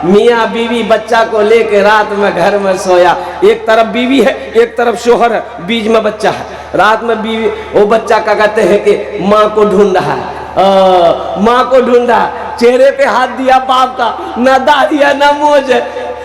मियाँ बीवी बच्चा को लेके रात में घर में सोया, एक तरफ बीवी है एक तरफ शोहर है, बीच में बच्चा है। रात में बीवी वो बच्चा क्या कहते हैं कि माँ को ढूंढ रहा है, माँ को ढूंढ रहा है, चेहरे पे हाथ दिया बाप का, ना दाढ़ी है ना मोज है,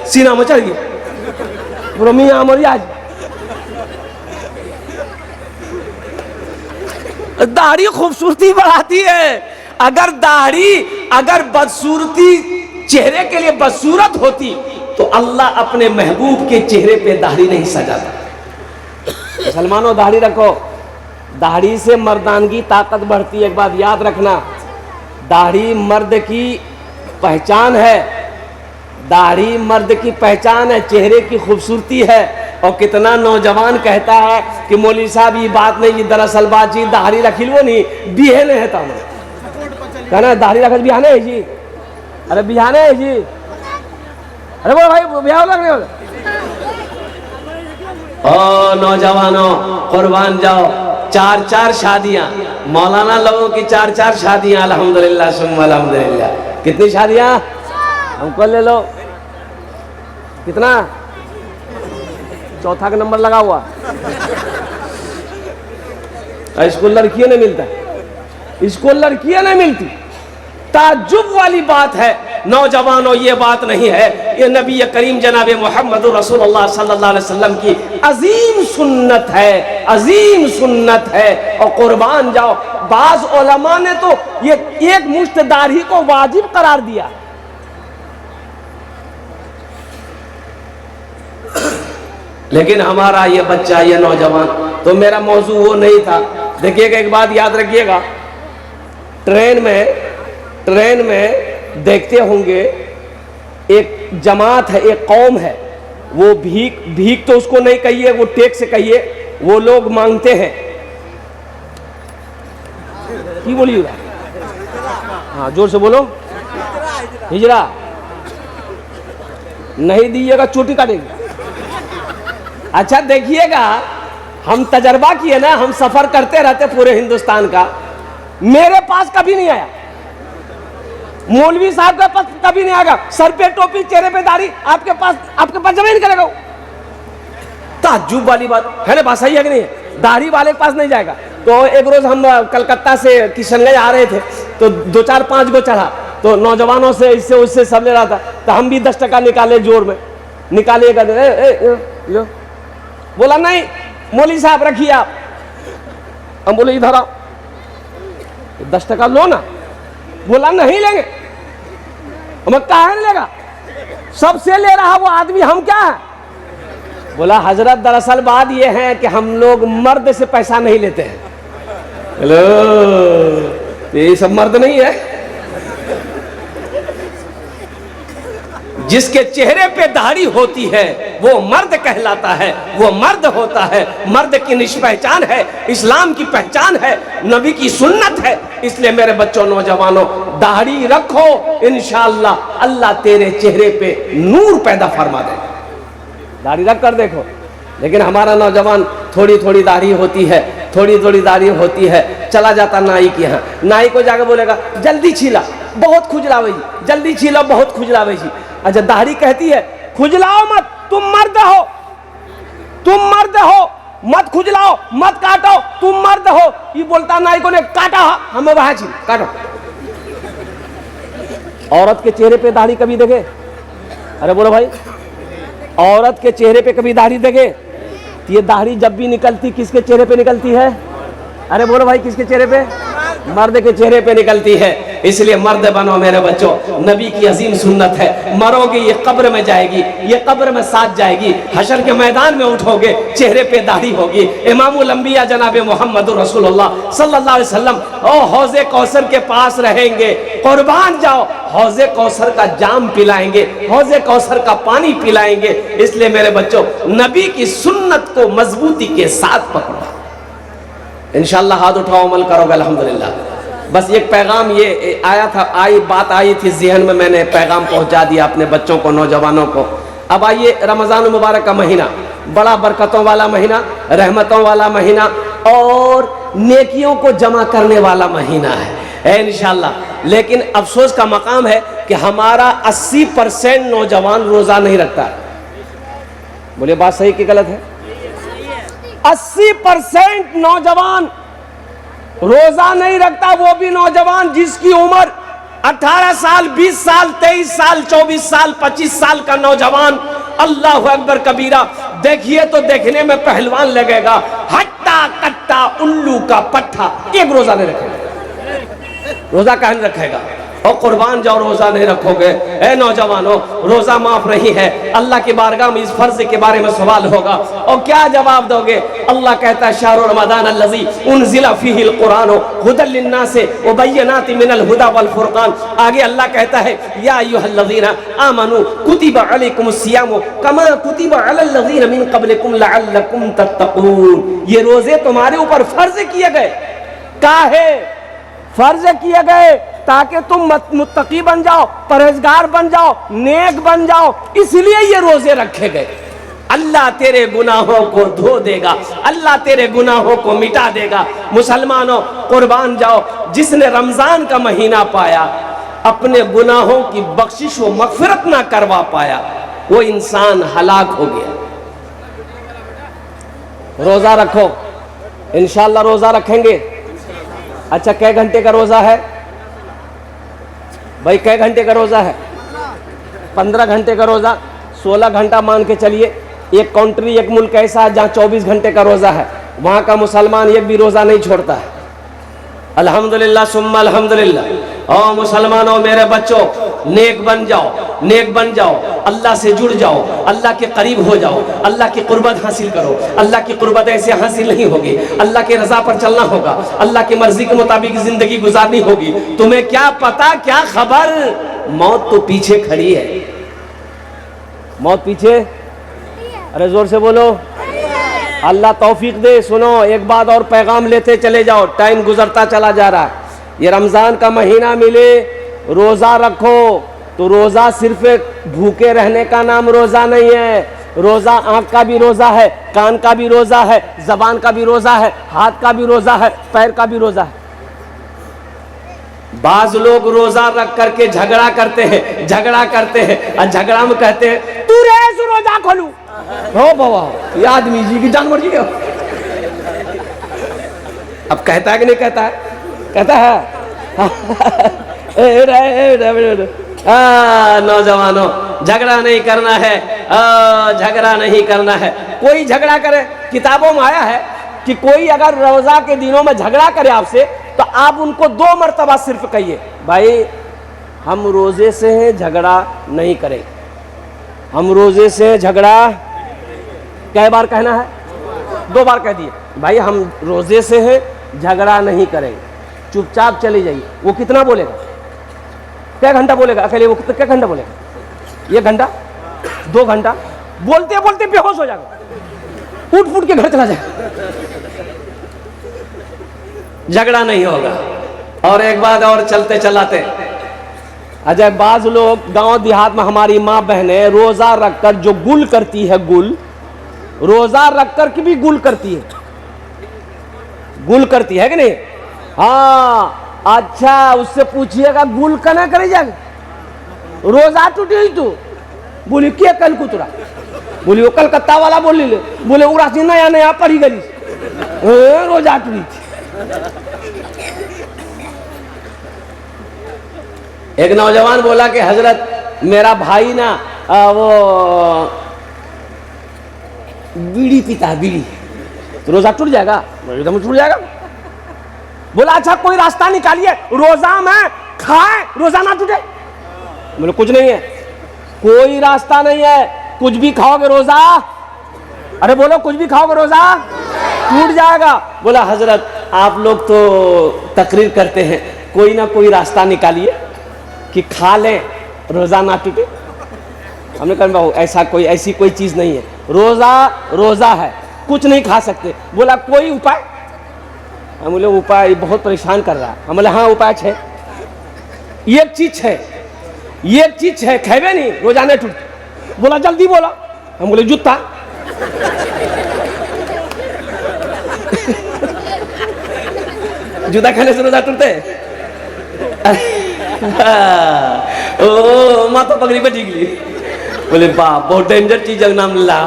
सीना में चढ़ गया मियाँ मरी आज। दाढ़ी खूबसूरती बढ़ाती है। अगर दाढ़ी अगर बदसूरती चेहरे के लिए बदसूरत होती तो अल्लाह अपने महबूब के चेहरे पे दाढ़ी नहीं सजाता। मुसलमानों दाढ़ी रखो, दाढ़ी से मर्दानगी ताकत बढ़ती है। एक बात याद रखना, दाढ़ी मर्द की पहचान है, दाढ़ी मर्द की पहचान है, चेहरे की खूबसूरती है। और कितना नौजवान कहता है कि मौलवी साहब ये बात नहीं, ये दरअसल बात जी दाढ़ी रखी लो नहीं बिहने है तो कहना दाढ़ी रख बिहाने है जी, अरे बिहाने है जी, अरे बोलो भाई बिहार लग रहे हो। ओ नौजवानों कुर्बान जाओ, 4-4 शादियां, मौलाना लोगों की 4-4 शादियां, अल्हम्दुलिल्लाह सुम्मा अल्हम्दुलिल्लाह। कितनी शादियां हमको ले लो, कितना, चौथा का नंबर लगा हुआ। इसको लड़कियां नहीं मिलता, इसको लड़कियां नहीं मिलती। ताज्जुब वाली बात है नौजवानों, ये बात नहीं है, ये नबी करीम जनाब मोहम्मद रसूलुल्लाह सल्लल्लाहु अलैहि वसल्लम की अजीम सुन्नत है, अजीम सुन्नत है। और कुर्बान जाओ, बाज उलमा ने तो ये एक मुश्त दाढ़ी को वाजिब करार दिया। लेकिन हमारा ये बच्चा, ये नौजवान, तो मेरा मौजू वो नहीं था। देखिएगा, एक बात याद रखिएगा, ट्रेन में देखते होंगे एक जमात है, एक कौम है, वो भीख तो उसको नहीं कहिए, वो टैक्स से कहिए, वो लोग मांगते हैं, की बोलिएगा, हाँ जोर से बोलो, हिजरा नहीं दीजिएगा चोटी काटेगी। अच्छा देखिएगा, हम तजर्बा किए ना, हम सफर करते रहते पूरे हिंदुस्तान का, मेरे पास कभी नहीं आया, मौलवी साहब के पास कभी नहीं आएगा, सर पे टोपी चेहरे पे दाढ़ी, आपके पास जमा नहीं करेगा। ताज्जुब वाली बात है ना, बात सही है कि नहीं, दाढ़ी वाले के पास नहीं जाएगा। तो एक रोज हम कलकत्ता से किशनगंज आ रहे थे, तो 2-4-5 गो चढ़ा, तो नौजवानों से इससे उससे सब ले रहा था, तो हम भी 10 टका निकाले, जोर में निकालिएगा, लो, बोला नहीं मौलवी साहब रखिए आप, हम बोले इधर आओ, 10 टका लो ना, बोला नहीं लेंगे, हमें कहा नहीं लेगा, सबसे ले रहा वो आदमी, हम क्या है। बोला हजरत दरअसल बात ये है कि हम लोग मर्द से पैसा नहीं लेते हैं। हेलो, ये सब मर्द नहीं है, जिसके चेहरे पे दाढ़ी होती है वो मर्द कहलाता है, वो मर्द होता है, मर्द की निष्पहचान है, इस्लाम की पहचान है, नबी की सुन्नत है। इसलिए मेरे बच्चों नौजवानों, दाढ़ी रखो, इंशाअल्लाह अल्लाह तेरे चेहरे पे नूर पैदा फरमा दे। दाढ़ी रख कर देखो। लेकिन हमारा नौजवान थोड़ी थोड़ी दाढ़ी होती है, थोड़ी थोड़ी दाढ़ी होती है, चला जाता नाई के यहाँ, नाई को जाकर बोलेगा जल्दी छीला, बहुत खुजलावे जी, जल्दी छीला, बहुत खुजलावे जी। अच्छा दाढ़ी कहती है खुजलाओ मत, तुम मर्द हो, तुम मर्द हो, मत खुजलाओ, मत काटो, तुम मर्द हो। ये बोलता नाई को ने काटा, हमें वहां छी काटो। औरत के चेहरे पे दाढ़ी कभी देखे? अरे बोलो भाई, औरत के चेहरे पे कभी दाढ़ी देखे? ये दाढ़ी जब भी निकलती किसके चेहरे पे निकलती है? अरे बोलो भाई, किसके चेहरे पे? मर्द के चेहरे पे निकलती है। इसलिए मर्द बनो मेरे बच्चों, नबी की अजीम सुन्नत है। मरोगे ये कब्र में जाएगी, ये कब्र में साथ जाएगी, हशर के मैदान में उठोगे, चेहरे पे दाढ़ी होगी। इमामुल अंबिया जनाब मोहम्मद रसूलुल्लाह सल्लल्लाहु अलैहि वसल्लम ओ हौज़े कौसर के पास रहेंगे, कुर्बान जाओ, हौज़े कौसर का जाम पिलाएंगे, हौज़े कौसर का पानी पिलाएंगे। इसलिए मेरे बच्चों, नबी की सुन्नत को मजबूती के साथ पकड़ो, इंशाअल्लाह हाथ उठाओ, अमल करोगे अल्हम्दुलिल्लाह। बस एक पैगाम ये आया था, बात आई थी ज़हन में, मैंने पैगाम पहुंचा दिया अपने बच्चों को, नौजवानों को। अब आइए, रमज़ान मुबारक का महीना बड़ा बरकतों वाला महीना, रहमतों वाला महीना और नेकियों को जमा करने वाला महीना है। है इंशाल्लाह। लेकिन अफसोस का मकाम है कि हमारा 80% नौजवान रोजा नहीं रखता। बोले बात सही कि गलत है? 80% नौजवान रोजा नहीं रखता, वो भी नौजवान जिसकी उम्र 18 साल, 20 साल, 23 साल, 24 साल, 25 साल का नौजवान। अल्लाह अकबर कबीरा। देखिए तो देखने में पहलवान लगेगा, हट्टा कट्टा उल्लू का पट्टा, एक रोजा नहीं रखेगा। रोजा कहाँ नहीं रखेगा? और कुर्बान जाओ रोजा नहीं रखोगे। ए नौजवानों, रोजा माफ नहीं है। अल्लाह की बारगाह में इस फर्ज के बारे में सवाल होगा और क्या जवाब दोगे? अल्लाह कहता है शाहरुर रमजान अल्लज़ी उनज़िला फ़ीहिल कुरान हुदल लिन्नास व बय्यिनाति मिनल हुदा वल फुरक़ान। आगे अल्लाह कहता है या अय्युहल्लज़ीना आमनू कुतिबा अलैकुमुस सियाम कमा कुतिबा अलल लज़ीना मिन क़ब्लिकुम लअल्लकुम तत्तक़ून। ये रोजे तुम्हारे ऊपर फर्ज किए गए। काहे फर्ज किए गए? ताकि तुम मुत्तकी बन जाओ, परहेजगार बन जाओ, नेक बन जाओ, इसलिए ये रोजे रखे गए। अल्लाह तेरे गुनाहों को धो देगा, अल्लाह तेरे गुनाहों को मिटा देगा। मुसलमानों कुर्बान जाओ, जिसने रमजान का महीना पाया, अपने गुनाहों की बख्शिश व मगफिरत ना करवा पाया, वो इंसान हलाक हो गया। रोजा रखो, इंशाअल्लाह रोजा रखेंगे। अच्छा कै घंटे का रोजा है भाई? कै घंटे का रोजा है? 15 घंटे का रोजा, 16 घंटा मान के चलिए। एक कंट्री, एक मुल्क ऐसा है जहाँ 24 घंटे का रोजा है, वहाँ का मुसलमान एक भी रोजा नहीं छोड़ता है। अल्हम्दुलिल्लाह सुम्मा अल्हम्दुलिल्लाह। और मुसलमानों मेरे बच्चों, नेक बन जाओ, नेक बन जाओ, अल्लाह से जुड़ जाओ, अल्लाह के करीब हो जाओ, अल्लाह की कुर्बत हासिल करो। अल्लाह की कुर्बत ऐसे हासिल नहीं होगी, अल्लाह के रजा पर चलना होगा, अल्लाह की मर्जी के मुताबिक जिंदगी गुजारनी होगी। तुम्हें क्या पता, क्या खबर, मौत तो पीछे खड़ी है। मौत पीछे, अरे जोर से बोलो, अल्लाह तौफीक दे। सुनो एक बात और पैगाम लेते चले जाओ, टाइम गुजरता चला जा रहा है। ये रमजान का महीना मिले, रोजा रखो। तो रोजा सिर्फ भूखे रहने का नाम रोजा नहीं है। रोजा आंख का भी रोजा है, कान का भी रोजा है, जबान का भी रोजा है, हाथ का भी रोजा है, पैर का भी रोजा है। बाज लोग रोजा रख करके झगड़ा करते हैं, झगड़ा करते हैं और झगड़ा में कहते हैं तू रेस रोजा खोलू। हो बाबा, ये आदमी जी की जान मर गई। अब कहता है कि नहीं कहता है? कहता है। नौजवानों झगड़ा नहीं करना है, झगड़ा नहीं करना है। कोई झगड़ा करे, किताबों में आया है कि कोई अगर रोजा के दिनों में झगड़ा करे आपसे, तो आप उनको 2 मरतबा सिर्फ कहिए, भाई हम रोजे से हैं, झगड़ा नहीं करें। हम रोजे से झगड़ा, कई बार कहना है? 2 बार कह दिए, भाई हम रोजे से हैं, झगड़ा नहीं करेंगे, चुपचाप चले जाइए। वो कितना बोलेगा? क्या घंटा बोलेगा अकेले? वो क्या घंटा बोलेगा? 1 घंटा, 2 घंटा, बोलते बोलते बेहोश हो जाएगा, उठ फूट के घर चला जाएगा। झगड़ा नहीं होगा। और एक बात और चलते चलाते, अजय बाज लोग गांव देहात में, हमारी माँ बहनें रोजा रखकर जो गुल करती है, गुल रोजा रखकर की भी गुल करती है, गुल करती है कि नहीं? हाँ अच्छा, उससे पूछिएगा गुल कना करे जाएगा, रोजा टूटी तू? बोली क्या कल कुतरा? बोली वो कलकत्ता वाला बोल ले, बोले उड़ा सी नया नया पढ़ी गली, रोजा टूटी थी। एक नौजवान बोला कि हजरत मेरा भाई ना वो बीड़ी पीता है, बीड़ी, तो रोजा टूट जाएगा? एकदम टूट जाएगा। बोला अच्छा कोई रास्ता निकालिए, रोजा में खाए रोजा ना टूटे। बोले कुछ नहीं है, कोई रास्ता नहीं है, कुछ भी खाओगे रोजा, अरे बोलो कुछ भी खाओगे रोजा टूट जाएगा। बोला हजरत आप लोग तो तकरीर करते हैं, कोई ना कोई रास्ता निकालिए कि खा ले रोजा ना टूटे। हमने कहा बाबू ऐसा कोई, ऐसी कोई चीज नहीं है, रोजा रोजा है, कुछ नहीं खा सकते। बोला कोई उपाय? हम बोले उपाय बहुत परेशान कर रहा है। हम बोले हाँ उपाय है, एक चीज है, एक चीज है, खेबे नहीं रोजा नहीं टूटते। बोला जल्दी बोला। हम बोले जूता। जूता खाने से रोजा टूटते? ओ माँ तो पगड़ी पे ठीक ली। बोले बाप बहुत डेंजर चीज है नाम ला।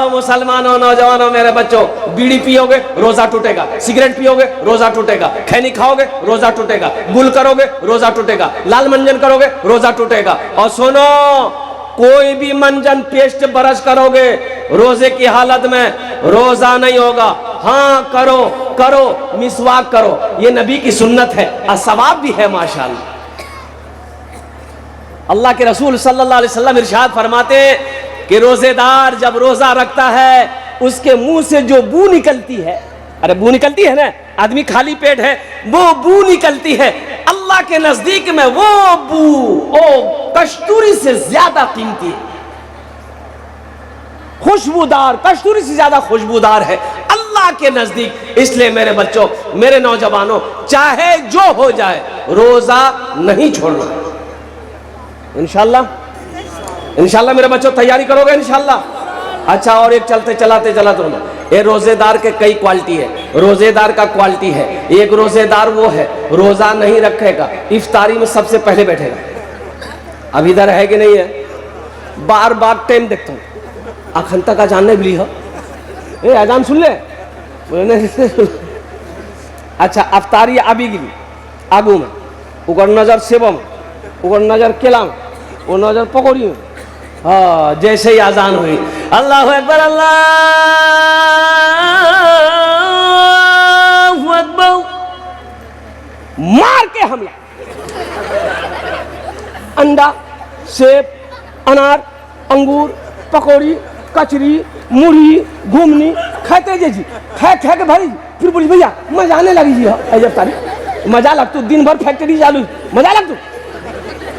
मुसलमानों, नौजवानों, मेरे बच्चों, बीड़ी पियोगे रोजा टूटेगा, सिगरेट पियोगे रोजा टूटेगा, खैनी खाओगे रोजा टूटेगा, गुल करोगे रोजा टूटेगा, लाल मंजन करोगे रोजा टूटेगा। और सुनो, कोई भी मंजन पेस्ट ब्रश करोगे रोजे की हालत में रोजा नहीं होगा। हाँ करो करो, मिसवाक करो, ये नबी की सुन्नत है और सवाब भी है माशाअल्लाह। अल्लाह के रसूल सल्लल्लाहु अलैहि वसल्लम इरशाद फरमाते हैं कि रोजेदार जब रोजा रखता है उसके मुंह से जो बू निकलती है, अरे बू निकलती है ना, आदमी खाली पेट है, वो बू निकलती है, अल्लाह के नजदीक में वो बू ओ कस्तूरी से ज्यादा कीमती है, खुशबूदार, कस्तूरी से ज्यादा खुशबूदार है अल्लाह के नजदीक। इसलिए मेरे बच्चों, मेरे नौजवानों, चाहे जो हो जाए रोजा नहीं छोड़ना। इंशाल्लाह इंशाल्लाह मेरे बच्चों तैयारी करोगे इंशाल्लाह। अच्छा, और एक चलते चलाते चलाते ये रोजेदार के कई क्वालिटी है। रोजेदार का क्वालिटी है, एक रोजेदार वो है रोजा नहीं रखेगा, इफ्तारी में सबसे पहले बैठेगा। अब इधर है कि नहीं है, बार बार टाइम देखता हूँ, अखंता का जानने भी हो ए अजान सुन ले बोले। अच्छा, अफ्तारी आबी गिरी आगू में, उगर नजर सेवा में, उगर नजर केला में, वो नजर पकौड़ी में। हाँ, जैसे ही आजान हुई अल्लाहु अकबर अल्लाहु अकबर, मार के हमला, अंडा, सेब, अनार, अंगूर, पकौड़ी, कचरी, मुढ़ी, घूमनी खाते जी, खा खा के भाई फिर बोली भैया मजा आने लगी जी। जब तारीख मजा लग तू, दिन भर फैक्ट्री चालू, मजा लग तू।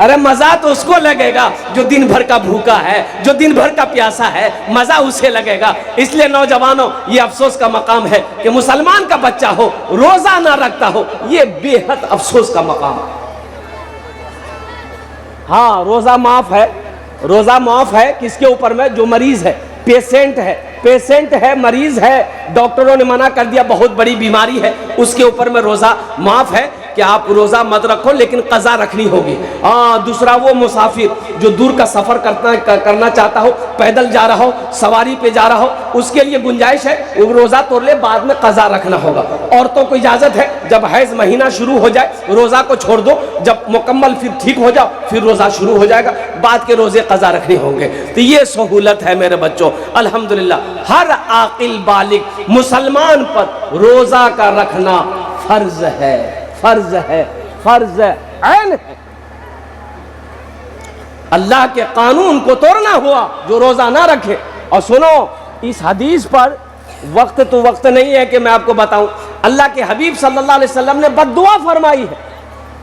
अरे मजा तो उसको लगेगा जो दिन भर का भूखा है, जो दिन भर का प्यासा है, मजा उसे लगेगा। इसलिए नौजवानों, ये अफसोस का मकाम है कि मुसलमान का बच्चा हो रोजा ना रखता हो, ये बेहद अफसोस का मकाम है। हाँ, रोजा माफ है, रोजा माफ है किसके ऊपर में, जो मरीज है, पेशेंट है, पेशेंट है, मरीज है, डॉक्टरों ने मना कर दिया, बहुत बड़ी बीमारी है, उसके ऊपर में रोजा माफ है कि आप रोजा मत रखो, लेकिन कज़ा रखनी होगी। दूसरा वो मुसाफिर जो दूर का सफर करना चाहता हो, पैदल जा रहा हो, सवारी पे जा रहा हो, उसके लिए गुंजाइश है, वो रोजा तोड़ ले, बाद में कज़ा रखना होगा। औरतों को इजाजत है, जब हैज महीना शुरू हो जाए रोजा को छोड़ दो, जब मुकम्मल फिर ठीक हो जाओ फिर रोजा शुरू हो जाएगा, बाद के रोजे कज़ा रखने होंगे। तो ये सहूलत है मेरे बच्चों, अल्हम्दुलिल्लाह। हर आकिल बालिग मुसलमान पर रोजा का रखना फर्ज है, फर्ज है, फर्ज ऐन है। अल्लाह के कानून को तोड़ना हुआ जो रोजा ना रखे। और सुनो, इस हदीस पर वक्त तो वक्त नहीं है कि मैं आपको बताऊं, अल्लाह के हबीब सल्लल्लाहु अलैहि वसल्लम ने बद्दुआ फरमाई है,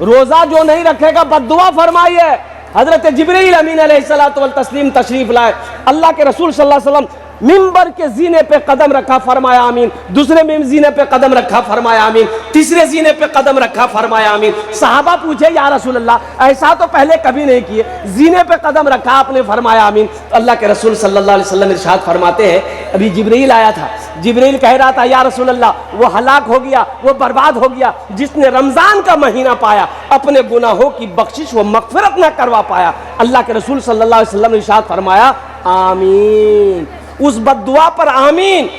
रोजा जो नहीं रखेगा बद्दुआ फरमाई है। हजरत जिब्रील अमीन अलैहिस्सलातु वल तस्लीम तशरीफ लाए, अल्लाह के रसूल सल्लल्लाहु अलैहि वसल्लम मिंबर के जीने पे कदम रखा, फरमाया आमीन। दूसरे में जीने पे कदम रखा, फरमाया आमीन। तीसरे जीने पे कदम रखा, फरमाया आमीन। सहाबा पूछे या रसूल अल्लाह, ऐसा तो पहले कभी नहीं किए, जीने पे कदम रखा आपने, फरमाया आमीन। तो अल्लाह के रसूल सल्लल्लाहु अलैहि वसल्लम इरशाद फरमाते हैं, अभी जिब्रील आया था, जिब्रील कह रहा था या रसूल अल्लाह वो हलाक हो गया, वो बर्बाद हो गया जिसने रमजान का महीना पाया, अपने गुनाहों की बख्शिश व मगफिरत न करवा पाया। अल्लाह के रसूल सल्लल्लाहु अलैहि वसल्लम ने इरशाद फरमाया आमीन। उस बद्दुआ पर आमीन।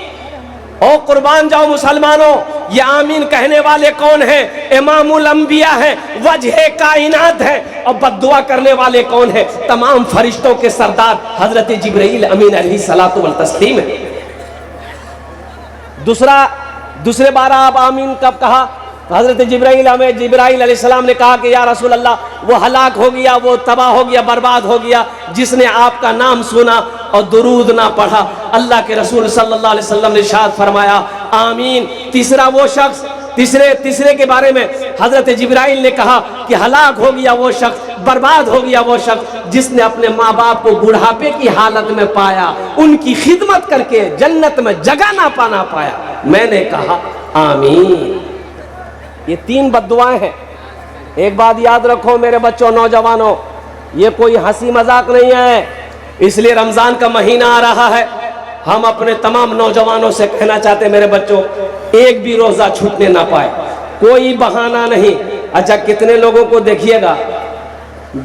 ओ कुर्बान जाओ मुसलमानों, ये आमीन कहने वाले कौन हैं? इमामुल अंबिया है, वजह कायनात है। और बद्दुआ करने वाले कौन है? तमाम फरिश्तों के सरदार हजरत जिब्रील अमीन अलैहिस्सलातु वल तस्लीम है। दूसरे बार आप आमीन कब कहा? हजरत जिब्राइल अलैहिस्सलाम ने कहा कि या रसूल अल्लाह वो हलाक हो गया, वो तबाह हो गया, बर्बाद हो गया जिसने आपका नाम सुना और दुरूद ना पढ़ा। अल्लाह के रसूल सल्लल्लाहु अलैहि वसल्लम ने इरशाद फरमाया आमीन। तीसरा वो शख्स, तीसरे के बारे में हजरत जिब्राइल ने कहा कि हलाक हो गया वो शख्स, बर्बाद हो गया वो शख्स जिसने अपने माँ बाप को बुढ़ापे की हालत में पाया, उनकी खिदमत करके जन्नत में जगह ना पाया। मैंने कहा आमीन। ये 3 बद्दुआएं हैं। एक बात याद रखो मेरे बच्चों, नौजवानों, ये कोई हंसी मजाक नहीं है। इसलिए रमजान का महीना आ रहा है, हम अपने तमाम नौजवानों से कहना चाहते हैं मेरे बच्चों, एक भी रोजा छूटने ना पाए, कोई बहाना नहीं। अच्छा कितने लोगों को देखिएगा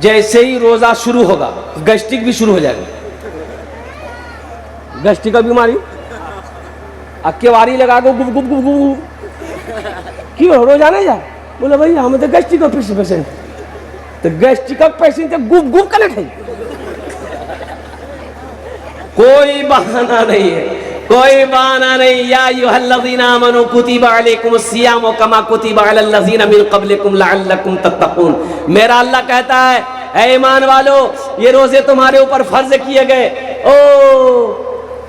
जैसे ही रोजा शुरू होगा गैस्ट्रिक भी शुरू हो जाएगा, गैस्ट्रिक का बीमारी अक्केवारी लगा को गुप गुप गुप गुप क्यों रोजा नहीं जाए, बोले भाई हमें तो गैस्ट्रिक का पेशेंट, तो गैस्ट्रिक का पेशेंट तो गुप गुप करना है, कोई बहाना नहीं है, कोई बहाना नहीं। या अय्युहल्लज़ीना आमनू कुतिबा अलैकुमुस्सियामु कमा कुतिबा अलल्लज़ीना मिन क़ब्लिकुम लअल्लकुम तत्तक़ून। मेरा अल्लाह कहता है ऐ ईमान वालो ये रोजे तुम्हारे ऊपर फर्ज किए गए। ओ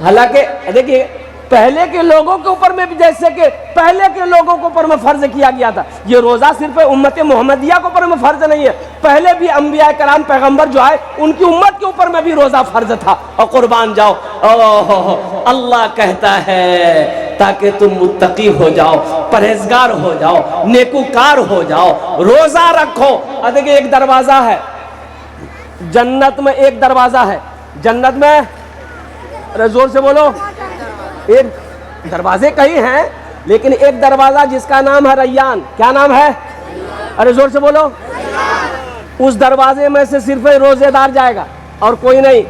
हालांकि देखिए पहले के लोगों के ऊपर में भी जैसे कि पहले के लोगों के ऊपर में फर्ज किया गया था, ये रोजा सिर्फ उम्मत मोहम्मदिया के ऊपर में फर्ज नहीं है, पहले भी अंबिया कराम पैगंबर जो आए उनकी उम्मत के ऊपर में भी रोजा फर्ज था। और कुर्बान जाओ, अल्लाह कहता है ताकि तुम मुत्तकी हो जाओ, परहेजगार हो जाओ, नेकूकार हो जाओ, रोजा रखो। देखिए एक दरवाजा है जन्नत में, एक दरवाजा है जन्नत में, अरे जोर से बोलो, एक दरवाजे कई हैं लेकिन एक दरवाजा जिसका नाम है रैयान। क्या नाम है? अरे जोर से बोलो। उस दरवाजे में से सिर्फ रोजेदार जाएगा और कोई नहीं।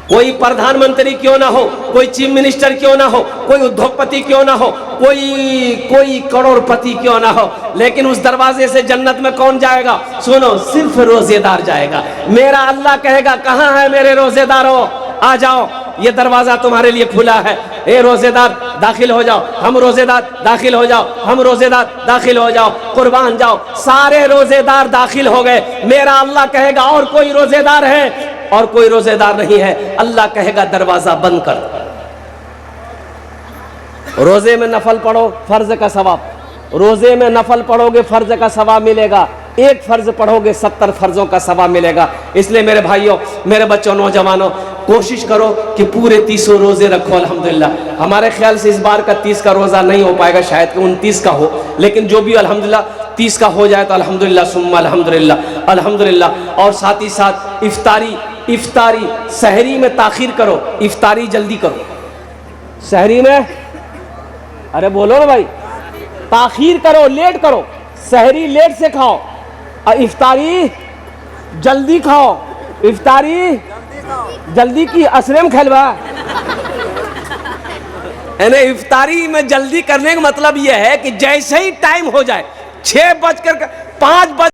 कोई प्रधानमंत्री क्यों ना हो, कोई चीफ मिनिस्टर क्यों ना हो, कोई उद्योगपति क्यों ना हो, कोई करोड़पति क्यों ना हो, लेकिन उस दरवाजे से जन्नत में कौन जाएगा? सुनो, सिर्फ रोजेदार जाएगा। मेरा अल्लाह कहेगा कहाँ है मेरे रोजेदारों, आ जाओ, ये दरवाजा तुम्हारे लिए खुला है। ए रोजेदार दाखिल हो जाओ, हम रोजेदार दाखिल हो जाओ, हम रोजेदार दाखिल हो जाओ, कुर्बान जाओ। सारे रोजेदार दाखिल हो गए। मेरा अल्लाह कहेगा और कोई रोजेदार है? और कोई रोजेदार नहीं है। अल्लाह कहेगा दरवाजा बंद कर। रोजे में नफल पढ़ो, फर्ज का सवाब। रोजे में नफल पढ़ोगे फर्ज का सवाब मिलेगा, एक फर्ज पढ़ोगे 70 फर्जों का सवाब मिलेगा। इसलिए मेरे भाइयों, मेरे बच्चों, नौजवानों, कोशिश करो कि पूरे 30 रोजे रखो। अल्हम्दुलिल्लाह हमारे ख्याल से इस बार का 30 का रोजा नहीं हो पाएगा, शायद कि 29 का हो, लेकिन जो भी अल्हम्दुलिल्लाह 30 का हो जाए तो अल्हम्दुलिल्लाह सुम्मा अल्हम्दुलिल्लाह अल्हम्दुलिल्लाह। और साथ ही साथ इफ्तारी सहरी में ताखीर करो, इफ्तारी जल्दी करो। सहरी में अरे बोलो ना भाई, ताखीर करो, लेट करो। सहरी लेट से खाओ और इफ्तारी जल्दी खाओ। इफ्तारी जल्दी की असरेम खेलवा। इफ्तारी में जल्दी करने का मतलब यह है कि जैसे ही टाइम हो जाए 6 बजकर 5 बज